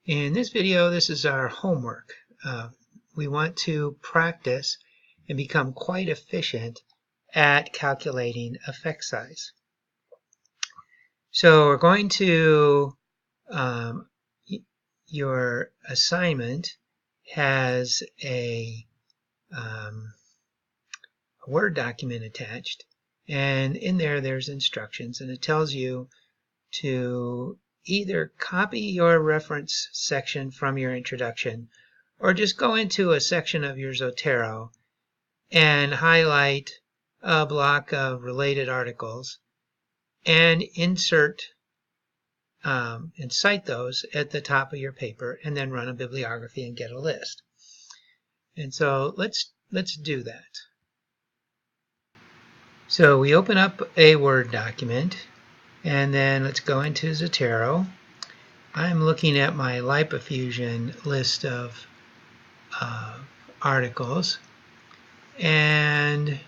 In this video, this is our homework. We want to practice and become quite efficient at calculating effect size. So we're going to, your assignment has a Word document attached, and in there's instructions, and it tells you to either copy your reference section from your introduction or just go into a section of your Zotero and highlight a block of related articles and insert and cite those at the top of your paper, and then run a bibliography and get a list. And so let's do that. So we open up a Word document, and then let's go into Zotero. I'm looking at my LipoFusion list of articles, and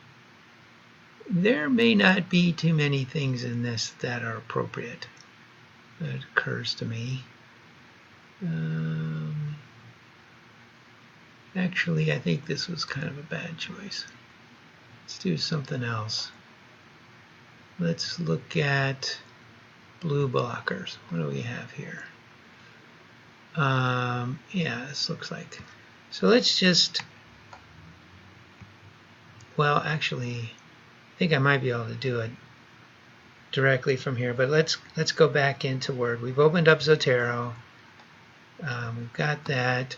there may not be too many things in this that are appropriate. That occurs to me. Actually, I think this was kind of a bad choice. Let's do something else. Let's look at blue blockers. What do we have here? Yeah, this looks like. So let's just, well, actually, I think I might be able to do it directly from here, but let's go back into Word. We've opened up Zotero. We've got that.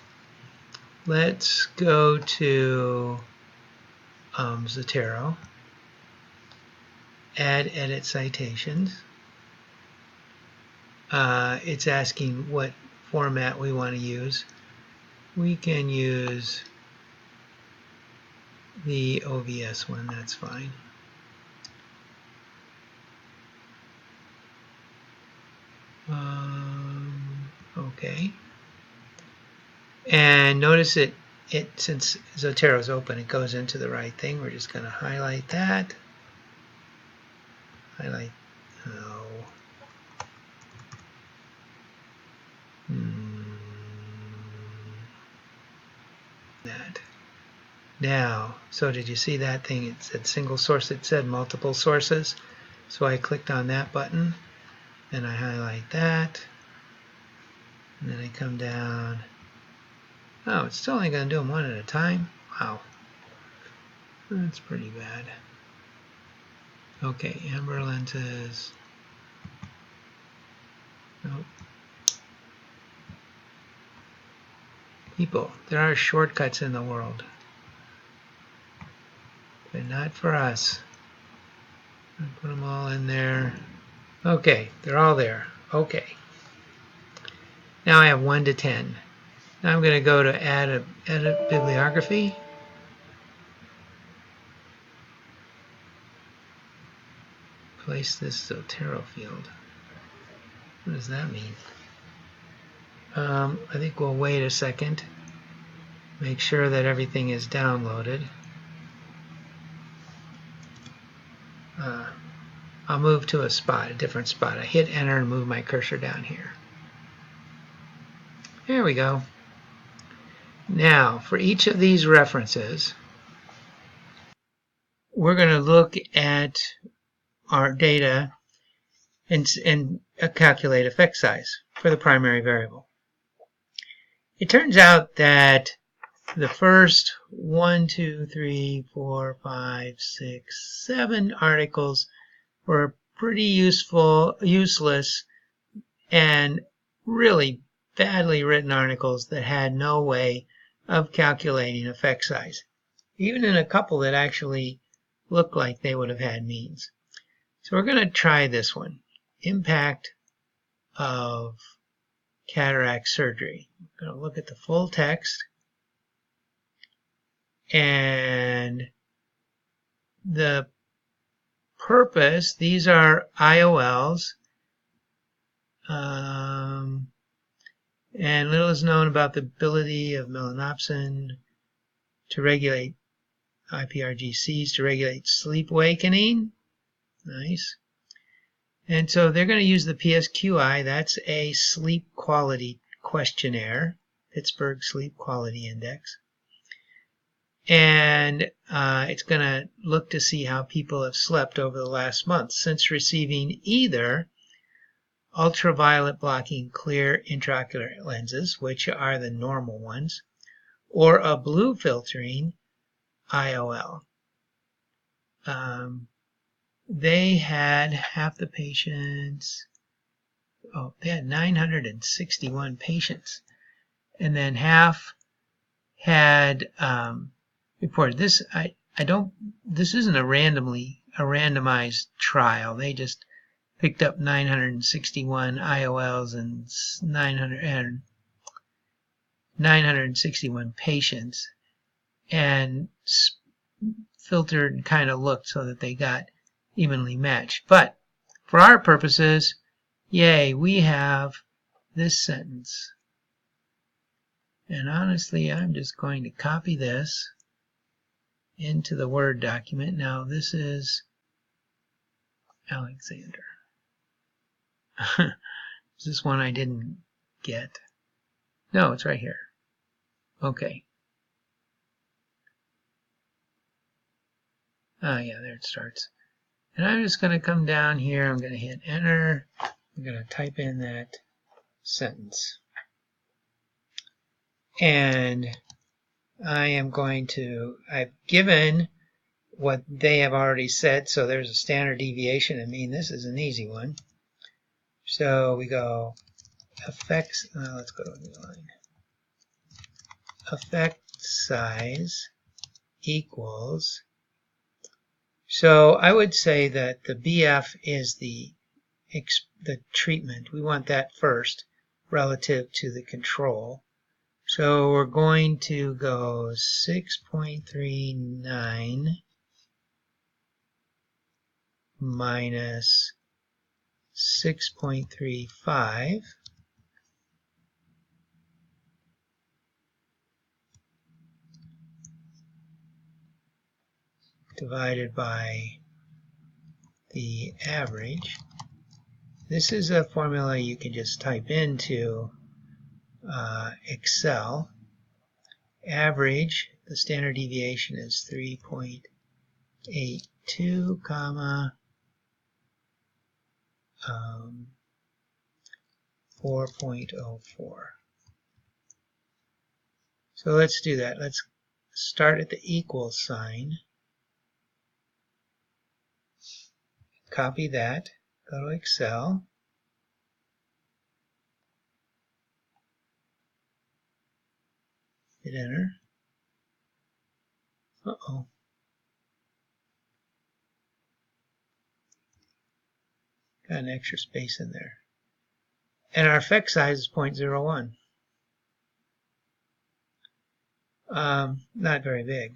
Let's go to Zotero, add edit citations. It's asking what format we want to use. We can use the OVS one, that's fine. Okay. And notice it since Zotero is open, it goes into the right thing. We're just going to highlight that. Highlight. Oh. That. Now, so did you see that thing? It said single source. It said multiple sources. So I clicked on that button, and I highlight that. And then I come down. Oh, it's still only going to do them one at a time? Wow. That's pretty bad. Okay, amber lenses. Nope. People, there are shortcuts in the world, but not for us. I put them all in there. Okay, they're all there. Okay. Now I have 1 to 10. Now I'm going to go to edit bibliography. Place this Zotero field. What does that mean? I think we'll wait a second. Make sure that everything is downloaded. I'll move to a spot, a different spot. I hit enter and move my cursor down here. There we go. Now, for each of these references, we're going to look at our data and calculate effect size for the primary variable. It turns out that the first 1, 2, 3, 4, 5, 6, 7 articles were pretty useless, and really badly written articles that had no way of calculating effect size, even in a couple that actually looked like they would have had means. So we're going to try this one, impact of cataract surgery. I'm going to look at the full text, and the purpose, these are IOLs, and little is known about the ability of melanopsin to regulate IPRGCs to regulate sleep awakening. Nice. And so they're going to use the PSQI. That's a sleep quality questionnaire, Pittsburgh Sleep Quality Index. And it's going to look to see how people have slept over the last month since receiving either ultraviolet blocking clear intraocular lenses, which are the normal ones, or a blue filtering IOL. They had half the patients, they had 961 patients, and then half had reported this. This isn't a randomized trial. They just picked up 961 IOLs and 961 patients and filtered and kind of looked so that they got evenly matched. But for our purposes, yay, we have this sentence. And honestly, I'm just going to copy this into the Word document. Now, this is Alexander. Is this one I didn't get? No, it's right here. Okay. Oh, yeah, there it starts. And I'm just going to come down here. I'm going to hit Enter. I'm going to type in that sentence. And I've given what they have already said, so there's a standard deviation. I mean, this is an easy one. So we go effects, let's go to a new line. Effect size equals, so I would say that the BF is the treatment. We want that first relative to the control. So we're going to go 6.39 minus 6.35 divided by the average. This is a formula you can just type into Excel. Average, the standard deviation is 3.82, comma 4.04. So let's do that. Let's start at the equal sign. Copy that. Go to Excel. Hit Enter. Uh-oh. Got an extra space in there. And our effect size is 0.01. Not very big.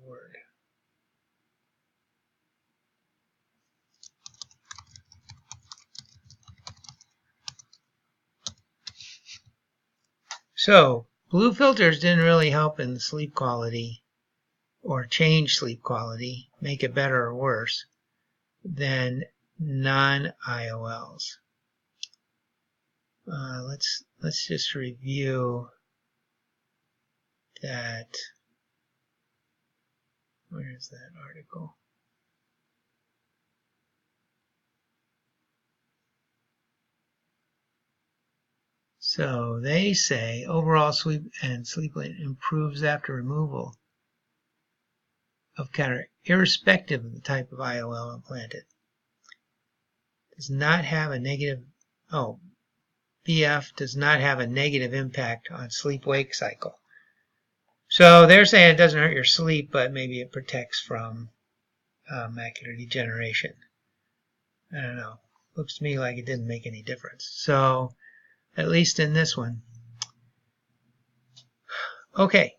Word. So, blue filters didn't really help in sleep quality or change sleep quality, make it better or worse than non-IOLs. Let's just review that. Where is that article? So they say overall sleep and sleep length improves after removal of cataract, irrespective of the type of IOL implanted. Does not have a negative, BF does not have a negative impact on sleep-wake cycle. So they're saying it doesn't hurt your sleep, but maybe it protects from macular degeneration. I don't know. Looks to me like it didn't make any difference. So, at least in this one. Okay.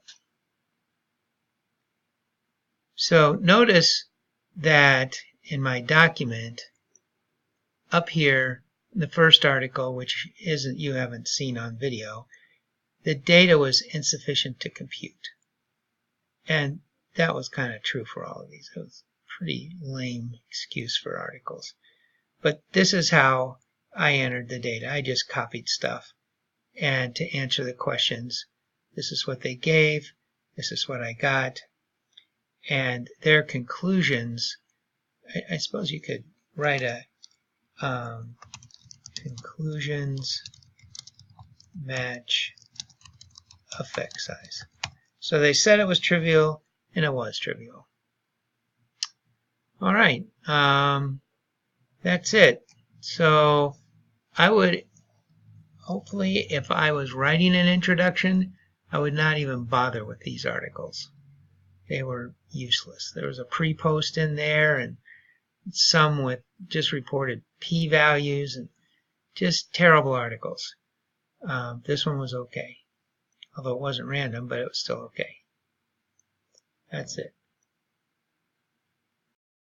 So notice that in my document, up here, the first article, which you haven't seen on video, the data was insufficient to compute. And that was kind of true for all of these. It was a pretty lame excuse for articles. But this is how I entered the data. I just copied stuff. And to answer the questions, this is what they gave, this is what I got, and their conclusions. I suppose you could write a conclusions match effect size. So they said it was trivial, and it was trivial. All right, that's it. So I would, hopefully, if I was writing an introduction, I would not even bother with these articles. They were useless. There was a pre-post in there, and some with just reported p-values, and just terrible articles. This one was okay, although it wasn't random, but it was still okay. That's it.